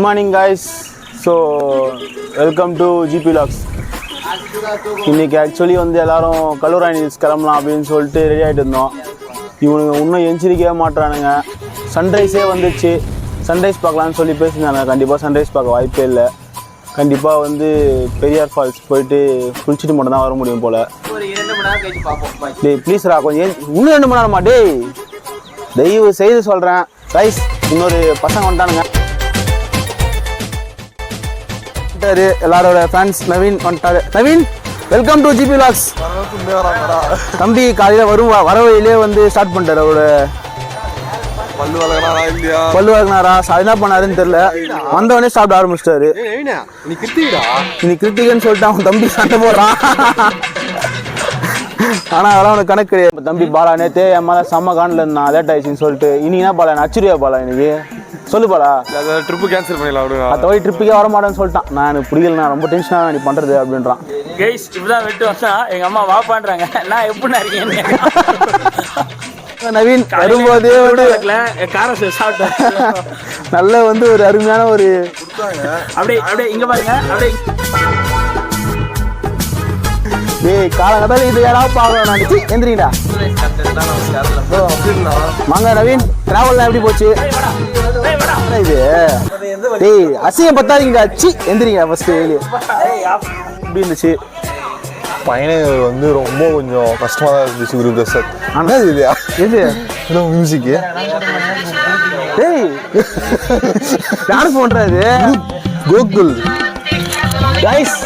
Good morning guys. So welcome to GP Vlogs. இன்னைக்கு actually வந்து எல்லாரும் கல்லூராணி கிளம்பலாம் அப்படின்னு சொல்லிட்டு ரெடி ஆகிட்டு இருந்தோம். இவனுங்க இன்னும் எந்திரிக்கவே மாட்டுறானுங்க. சன்ரைஸே வந்துச்சு, சன்ரைஸ் பார்க்கலான்னு சொல்லி பேசியிருந்தாங்க. கண்டிப்பாக சன்ரைஸ் பார்க்க வாய்ப்பே இல்லை. கண்டிப்பாக வந்து பெரியார் ஃபால்ஸ் போயிட்டு குளிச்சுட்டு மட்டும் தான் வர முடியும் போல். டேய் ப்ளீஸ்ரா கொஞ்சம் இன்னும் 2 மணி நேரமா? டேய் தயவு செய்து சொல்கிறேன் ரைஸ். இன்னொரு பசங்க வந்துட்டானுங்க. எல்லாரோட ஃபேன்ஸ் நவீன் வந்துட்டாரு. Naveen welcome to GB Vlogs. தம்பி காலையில் வர வழியிலே வந்து ஸ்டார்ட் பண்ணிட்டாரு. அவரோட பல்லு வளர்க்கனாரா என்ன பண்ணாருன்னு தெரியல. வந்தவொடனே சாப்பிட ஆரம்பிச்சிட்டாரு. நீ கிருத்திகன்னு சொல்லிட்டு அவன் தம்பி சண்டை போடுறான். ஆனால் அதெல்லாம் அவனுக்கு கணக்கு கிடையாது. தம்பி பாலா நேற்று என் மேலே செம்ம காண்டில் இருந்தான், லேட் ஆயிடுச்சுன்னு சொல்லிட்டு. இன்னைக்கு பாலா நச்சுரியா பாலா இன்னைக்கு சொல்லு பாலா. ட்ரிப்பு கேன்சல் பண்ணிடலாம். அதை போய் ட்ரிப்புக்கே வர மாட்டேன்னு சொல்லிட்டான். நான் எனக்கு பிடிக்கல, நான் ரொம்ப டென்ஷனாக நீ பண்ணுறது அப்படின்றான். கைஸ் இப்பதான் வெட்டு வந்தா எங்கள் அம்மா வாப்பான்றாங்க. நான் எப்படி இருக்கேன் நவீன் வரும்போதே வந்து காரம் சாப்பிட்டேன். நல்ல வந்து ஒரு அருமையான ஒரு அப்படியே அப்படியே இங்க பாருங்க. அப்படியே ஏய் காலங்கத்தால இது யாராவது பார்க்கணும். நினைச்சு எந்திரிங்கடா. வாங்க நவீன், டிராவல்லாம் எப்படி போச்சு? இது டேய் அசிங்கம் பத்தாதீங்கடா. சி எந்திரிங்க ஃபர்ஸ்ட். எப்படி இருந்துச்சு? பயணம் வந்து ரொம்ப கொஞ்சம் கஷ்டமாக தான் இருந்துச்சு குரு பிரசாத். ஆனால் இல்லையா எது மியூசிக்கு டேய் டான்ஸ் பண்ணுறது கோகுல் கைஸ்.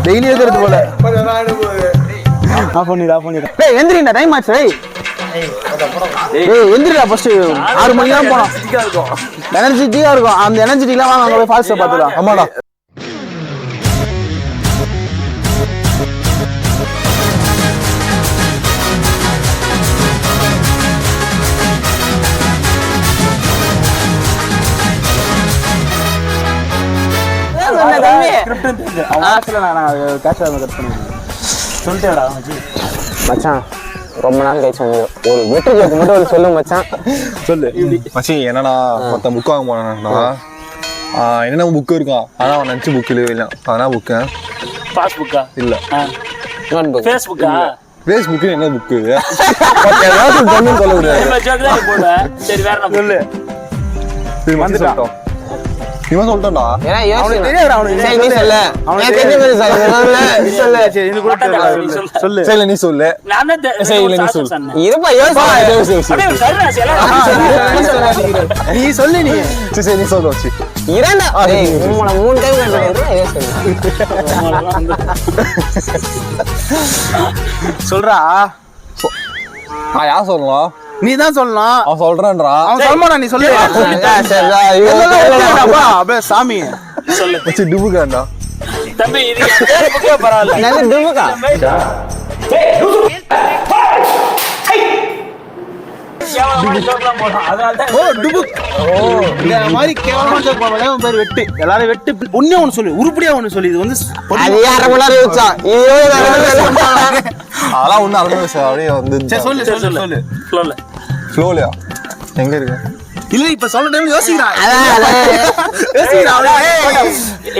டெய்லி இருக்கிறது போல. ஆஃப் பண்ணிடு. டேய் எந்திரிடா, டைம் ஆச்சு. டேய் எந்திரிடா ஃபர்ஸ்ட். 6 மணிக்கு தான் போனோம். எனர்ஜெட்டிக்கா இருக்கும். அந்த எனர்ஜெட்டிக்லாம் வாங்க, அங்க போய் ஃபால்ஸ் பார்த்துக்கலாம். ஆமாடா. மச்சான் ரொம்ப நாள் கழிச்சு ஒரு வெற்றி கேட்க மட்டும் ஒரு சொல்லு மச்சான். சொல்லு மச்சி. என்னன்னா மொத்தம் புக் வாங்க போனேன்னா என்னென்ன புக்கு இருக்கான். ஆனால் அவன் நினச்சி புக் இல்லை. அதான் புக்கு பாஸ்புக்கா இல்லை, ஃபேஸ்புக்கா. ஃபேஸ்புக்கு என்ன புக்கு சொல்ல முடியாது. சரி வேற சொல்லு. வந்துட்டோம். இவன் சொல்லிட்டோம்டா. நீ சொல்லு. நீ சொல்லு. நீ சரி நீ சொல்ல வச்சு சொல்றா. யார் சொல்லலாம்? நீ தான் சொல்லலாம். அவன் சொல்றான்றா. அவன் சொல்லமாடா, நீ சொல்லு. அப்படியே சாமி சொல்லு. வச்சு டுபுக்காண்டா தம்பி. இது புக்கே பரவாயில்ல. நல்ல டுபுக்கா. வெட்டு எல்லாரும் வெட்டு. ஒண்ணே ஒண்ணு சொல்லு, உருப்படியா ஒண்ணு சொல்லு. இது வந்து அதெல்லாம் ஒண்ணு அப்படியே வந்து சொல்லு சொல்லு சொல்லு. ஃப்ளோலையா எங்க இருக்கு? இல்ல இப்ப சொல்ல டைம் யோசிக்கிறான்.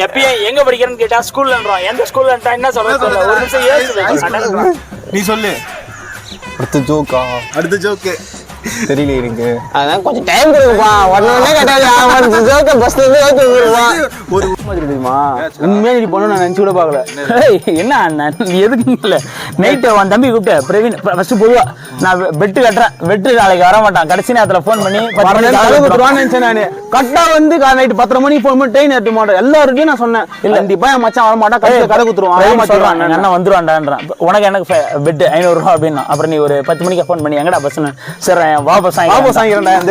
எப்பயும் எங்க படிக்கிறேன்னு கேட்டா ஸ்கூல்லன்றோம். எந்த ஸ்கூல்லன்றா என்ன சொல்றது? ஒரு நிமிஷம் யோசிச்சு நீ சொல்லு. அடுத்த ஜோக்கு தெரியல இருக்கு. அதான் கொஞ்சம் டைம் கொடுப்பா. உடனே கேட்டாங்க ஒரு தெரியுமா? உண்மையா நீ பண்ண நான் நினைச்சு கூட பாக்கல. என்ன அண்ணன் எதுக்கு இல்ல? நைட்டு அவன் தம்பி கூப்பிட்டு பிரவீன் ஃபர்ஸ்ட் பொதுவா நான் வெட்டு கட்டுறேன், வெட்டு நாளைக்கு வர மாட்டான். கடைசி நேரத்துல போன் பண்ணி நினைச்சேன் நானு. கரெக்டா வந்து நைட்டு 10 மணிக்கு போன் பண்ணி ட்ரெயின் எடுத்து மாட்டேன். எல்லாருக்கும் நான் சொன்னேன் கண்டிப்பா என் மச்சான் வர மாட்டான், கடை குத்துருவான் சொல்றான். அண்ணன் வந்துருவான்டான்றான். உனக்கு எனக்கு பெட் 500 ரூபா அப்படின்னா. அப்புறம் நீ ஒரு 10 மணிக்கு போன் பண்ணி எங்கடா பஸ்? சரி வாபஸ் வாங்கிக்கிறேன்.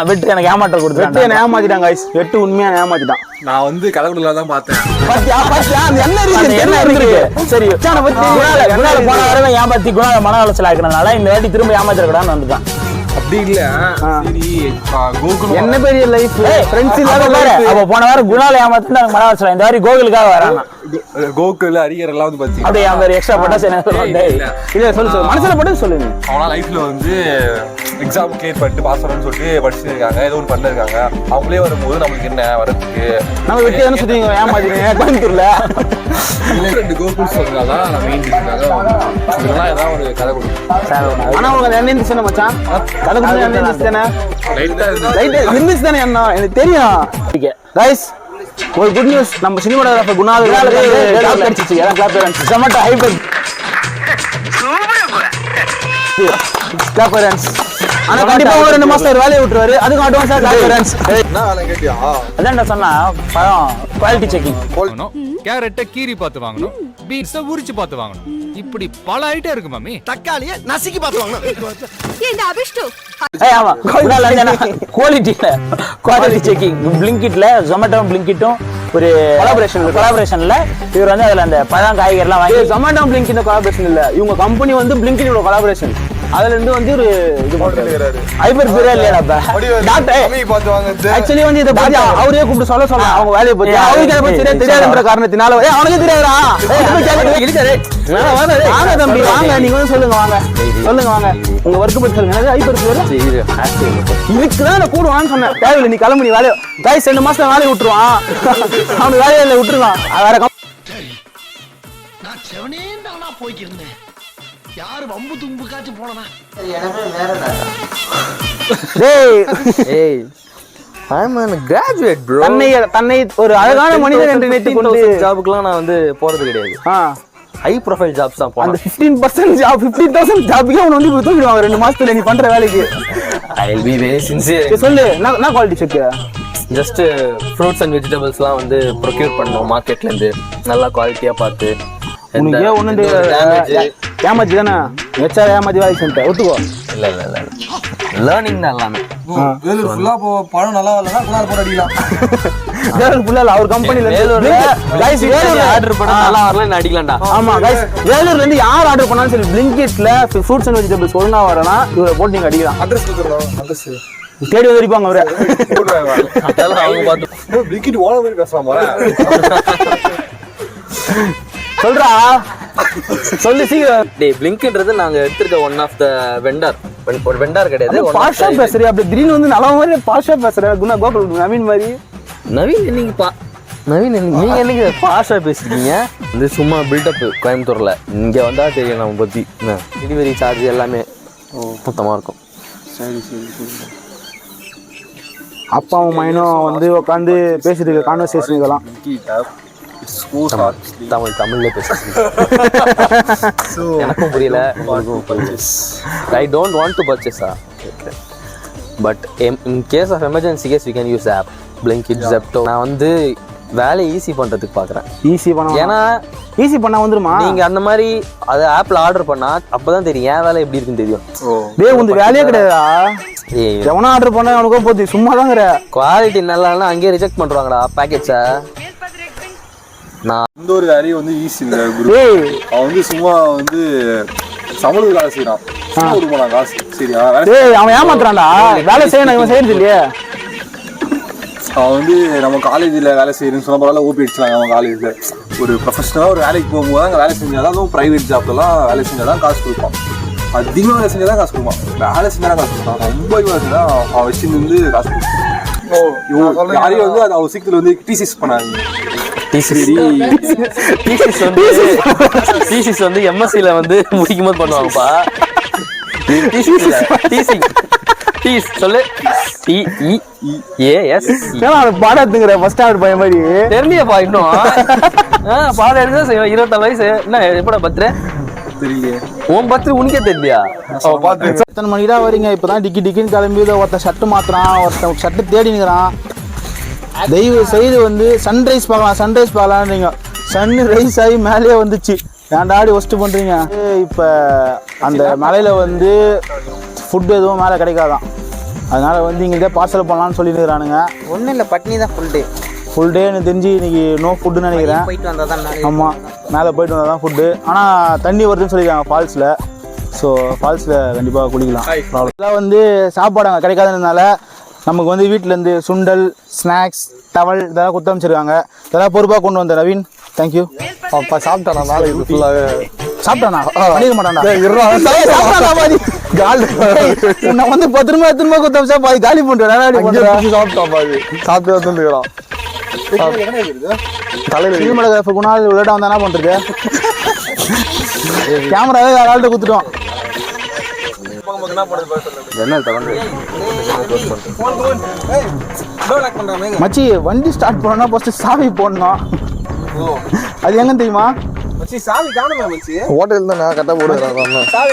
வெட்டு எனக்கு ஏமாற்ற கொடுத்து ஏமாத்திட்டாங்க. வெட்டு உண்மையா ஏமாத்திட்டான். நான் வந்து கலகுடல தான் பார்த்தேன். சரி போன வரவே ஏமாத்தி குணால மன உளைச்சல் ஆக்குறதுனால இந்த வாட்டி திரும்ப ஏமாத்திடக்கூடாதுன்னு வந்துட்டான். அப்படி இல்ல சரி கோகுல் என்ன பெரிய லைஃப் ஃப்ரெண்ட்ஸ் அப்ப இல்லாத பாரு, life. அப்ப போன வாரம் குணால ஏமாத்திட்டு எனக்கு மன வச்சலாம். இந்த வாரி கோகுலுக்காக வராங்க. கோகுல் அரியர் எல்லாம் வந்து பாத்தீங்கன்னா அப்படியே அவன் வேற எக்ஸ்ட்ரா போட்டா சரி இல்ல சொல்லு மனசுல பட்டு சொல்லுங்க. அவனா லைஃப்ல வந்து எக்ஸாம் கிளியர் பண்ணிட்டு பாஸ் பண்ணணும்னு சொல்லிட்டு படிச்சிருக்காங்க, ஏதோ ஒன்று பண்ணிருக்காங்க. அவங்களே வரும்போது நம்மளுக்கு என்ன வரதுக்கு நம்ம வெட்டி தானே சுத்தீங்க ஏமாத்திங்க கோயம்புத்தூர்ல. ரெண்டு கோகுல் சொல்றதாதான் நம்ம மெயின் இதெல்லாம் ஏதாவது ஒரு கதை கொடுக்கும். ஆனா உங்களுக்கு என்ன இருந்துச்சு தானே மச்சான்? கதை கொடுத்து என்ன இருந்துச்சு தானே? லைட்டா ரைட் இருந்துச்சு தானே என்ன எனக்கு தெரியும். கைஸ் ஒரு குட் நியூஸ், நம்ம சினிமாட்டோகிராஃபர் குணால் ஜாப் கிடைச்சிச்சு. எல்லாம் clap parents Zomato hyper clap parents. ஆனா கண்டிப்பா ஒரு 2 மாசம் வேலையை விட்டுருவாரு. அதுக்கும் அட்வான்ஸா கிளாப் பேரண்ட்ஸ். என்ன வேலை கேட்டியா? அதான் சொன்னா பழம் குவாலிட்டி செக்கிங். கேரட்டை கீரி பார்த்து வாங்கணும், பீன்ஸை உரிச்சு பார்த்து வாங்கணும். இப்படி பல ஐட்டம் இருக்கு மாமி. தக்காளியை நசுக்கி பார்த்து வாங்கணும். ஆமா குவாலிட்டி செக்கிங். பிளிங்கிட்ல ஜொமேட்டோவும் பிளிங்கிட்டும் ஒரு கொலாபரேஷன்ல இவர் வந்து அதுல அந்த பழம் காய்கறிலாம் வாங்கி ஜொமேட்டோ பிளிங்கிட் கொலாபரேஷன் இல்ல, இவங்க கம்பெனி வந்து பிளிங்கிட்டோட கொலாபரேஷன். அதுல இருந்து வந்து ஒரு இது பண்றாரு. ஹைபர் பீரா இல்லையா டாக்டர்? பார்த்து வாங்க. ஆக்சுவலி வந்து இத பத்தி அவரே கூப்பிட்டு சொல்ல அவங்க வேலையை பத்தி அவருக்கு அதை பத்தி சரியா தெரியாதுன்ற காரணத்தினால அவனுக்கு தெரியாதுடா. வாங்க தம்பி வாங்க, நீங்க வந்து சொல்லுங்க வாங்க வாங்க உங்க ஒர்க் பத்தி சொல்லுங்க. ஹைபர் பீரா இதுக்குதான் நான் கூடுவான்னு சொன்னேன். தேவையில்லை நீ கிளம்பி நீ வேலையை கைஸ் 2 மாசம் வேலையை விட்டுருவான். அவனுக்கு வேலையில விட்டுருவான். வேற நான் செவனேந்தானா போய்க்கிருந்தேன். யாரு வம்பு தும்பு காய்ச்சி போனா தன்னை ஒரு அழகான மனிதன் என்று நினைத்துக் கொண்டு ஜாபுக்குலாம் நான் வந்து போறது கிடையாது. ஹை ப்ரொஃபைல் ஜாப்ஸ் தான் அந்த போறேன். 15% ஜாப் 15,000 ஜாப்க்கு அவன் வந்து தூக்கிடுவாங்க 2 மாசத்துல நீ பண்ற வேலைக்கு. I will be very sincere. சரி சொல்லு என்ன quality check? Just fruits and வெஜிடபிள்ஸ்லாம் வந்து ப்ரொக்யூர் பண்ணோம் மார்க்கெட்ல இருந்து, நல்லா குவாலிட்டியா பார்த்து. உனக்கு ஏன் ஒண்ணு ஏமாத்தி தானே ஹெச்ஆர் ஏமாத்தி வேலை செஞ்சேன் ஒத்துக்கோ. இல்ல லேர்னிங் தான் எல்லாமே. ஃபுல்லா பழம் நல்லா இல்லைன்னா குணால் போட அடிக்கலாம். வேலூர் ஃபுல்லா அவர் கம்பெனில ஆர்டர் பண்ணா நல்லா வரல அடிக்கலாம்டா. ஆமா கைஸ், வேலூர்ல இருந்து யார் ஆர்டர் பண்ணாலும் சரி பிளிங்கிட்ல ஃப்ரூட்ஸ் அண்ட் வெஜிடபிள்ஸ் ஒழுங்கா வரனா இவரை போட்டு நீங்க அடிக்கலாம். அட்ரஸ் கொடுத்துறோம். அட்ரஸ் தேடி வந்திருப்பாங்க அவரை. அதெல்லாம் அவங்க பார்த்து பிளிங்கிட் ஓன மாதிரி பேசலாமா? சொல்றா சொல்லு சீக்கிரம். டேய் பிளிங்க்ன்றது நாங்க எடுத்துக்க ஒன் ஆஃப் த வெண்டர், ஒரு வெண்டர் கிடையாது. பாஷா பேசுறியா? அப்படி திடீர்னு வந்து நல்ல மாதிரி பாஷா பேசுற குணா கோகுல் நவீன் மாதிரி. நவீன் நீங்க என்னைக்கு பாஷா பேசுறீங்க? இது சும்மா பில்டப். கோயம்புத்தூர்ல இங்க வந்தா தெரியும் நம்ம பத்தி. டெலிவரி சார்ஜ் எல்லாமே மொத்தமா இருக்கும். சரி அப்பாவும் மைனும் வந்து உட்காந்து பேசிட்டு இருக்க கான்வர்சேஷன் இதெல்லாம் தமிழ்ல பேசுறீங்க. எனக்கும் புரியல, I don't want to purchase but in case of emergency case we can use app Blinkit, Zepto. நான் வந்து வேலையை ஈஸி பண்றதுக்கு பாக்குறேன். ஈஸி பண்ண ஏன்னா ஈஸி பண்ணா வந்துருமா? நீங்க அந்த மாதிரி அதை ஆப்ல ஆர்டர் பண்ணா அப்பதான் தெரியும் என் வேலை எப்படி இருக்குன்னு தெரியும். டேய் உங்க வேலையே கிடையாதா? எவனா ஆர்டர் பண்ணா அவனுக்கும் போகுது சும்மா தாங்கற. குவாலிட்டி நல்லா இல்லைன்னா அங்கேயே ரிஜெக்ட் பண்றாங்கடா பேக்கேஜை. நான் இந்த ஒரு வேலையை வந்து ஈஸி குரு. அவன் வந்து சும்மா வந்து சம்பளத்துக்கு வேலை செய்யறான். சும்மா காசு சரியா? டேய் அவன் ஏமாத்துறான்டா. வேலை செய்யணும் இவன் செய்யறது இல்லையே. அவன் வந்து நம்ம காலேஜில் வேலை செய்யறேன்னு சொன்ன பரவாயில்ல ஓபி அடிச்சாங்க. அவன் காலேஜில் ஒரு ப்ரொஃபஷனலாக ஒரு வேலைக்கு போகும்போது அங்கே வேலை செஞ்சாதான், அதுவும் ப்ரைவேட் ஜாப்லாம் வேலை செஞ்சாதான் காசு கொடுப்பான். அதிகமாக வேலை செஞ்சாதான் காசு கொடுப்பான். வேலை செஞ்சாதான் காசு கொடுப்பான். ரொம்ப வேலை செஞ்சால் அவன் வச்சுருந்து வந்து காசு கொடுப்பான். யாரையும் வந்து அது அவன் சீக்கிரத்தில் வந்து டிசிஸ் பண்ணாங்க. டிசிஸ் வந்து எம்எஸ்சில வந்து முடிக்கும் போது பண்ணுவாங்கப்பா. டீஸ் சொல்லு. TEAS. பாடத்துங்கிற ஃபர்ஸ்ட் ஆர்டர் பையன் மாதிரி தெரியலையப்பா இன்னும். பாடம் எடுத்து 27 வயசு. என்ன எப்படா பர்த்டே தெரியலையே? உன் பர்த்டே உனக்கே தெரியலையா? எத்தனை மணிக்கு தான் வரீங்க? இப்பதான் டிக்கின்னு கிளம்பி ஒருத்தன் ஷர்ட் மாத்துறான், ஒருத்தன் ஷர்ட் தேடினுக்கிறான். தயவு செய்து வந்து சன்ரைஸ் பார்க்கலாம் நீங்க. சன் ரைஸ் ஆகி மேலேயே வந்துச்சு. ஏன்டாடி ஒஸ்ட் பண்றீங்க? இப்போ அந்த மலையில வந்து ஃபுட் எதுவும் மேலே கிடைக்காதான். அதனால வந்து இங்கே பார்சல் பண்ணலான்னு சொல்லிட்டுருக்கானுங்க. ஒன்றும் இல்லை, பட்னி தான் ஃபுல் டே எனக்கு தெரிஞ்சு இன்னைக்கு நோ ஃபுட்டுன்னு நினைக்கிறேன். போயிட்டு வந்தால் தான். ஆமாம், மேலே போயிட்டு வந்தால் தான் ஃபுட்டு. ஆனால் தண்ணி வருதுன்னு சொல்லியிருக்காங்க ஃபால்ஸில். ஸோ ஃபால்ஸில் கண்டிப்பாக குளிக்கலாம். இதெல்லாம் வந்து சாப்பாடு அங்கே கிடைக்காததுனால நமக்கு வந்து வீட்டிலேருந்து சுண்டல், ஸ்நாக்ஸ், டவல் இதெல்லாம் கொடுத்து அமைச்சிருக்காங்க. இதெல்லாம் பொறுப்பாக கொண்டு வந்த நவீன், தேங்க்யூ. அப்போ சாப்பிட்டானா நாளைக்கு ஃபுல்லாகவே சாப்பிட்டானா பண்ணிக்க மாட்டான்டா. நான் வந்து 10 ரூபாய் கொடுத்து அமைச்சா பாதி காலி பண்ணுறேன். சாப்பிட்டான் பாதி சாப்பிட்டு தான் தந்துக்கிறான். தலையில் சினிமாட்டோகிராஃபர் குணால் விளையாட வந்தா என்ன பண்ணுறது? கேமராவே வேற ஆள்கிட்ட கொடுத்துட்டோம். மச்சி வண்டி ஸ்டார்ட் பண்ணோம்னா ஃபர்ஸ்ட் சாவி போடணும். அது எங்க தெரியுமா? சாவி காணுமே மச்சி ஹோட்டல் தான் நான் கரெக்டாக போடுறேன். சாவி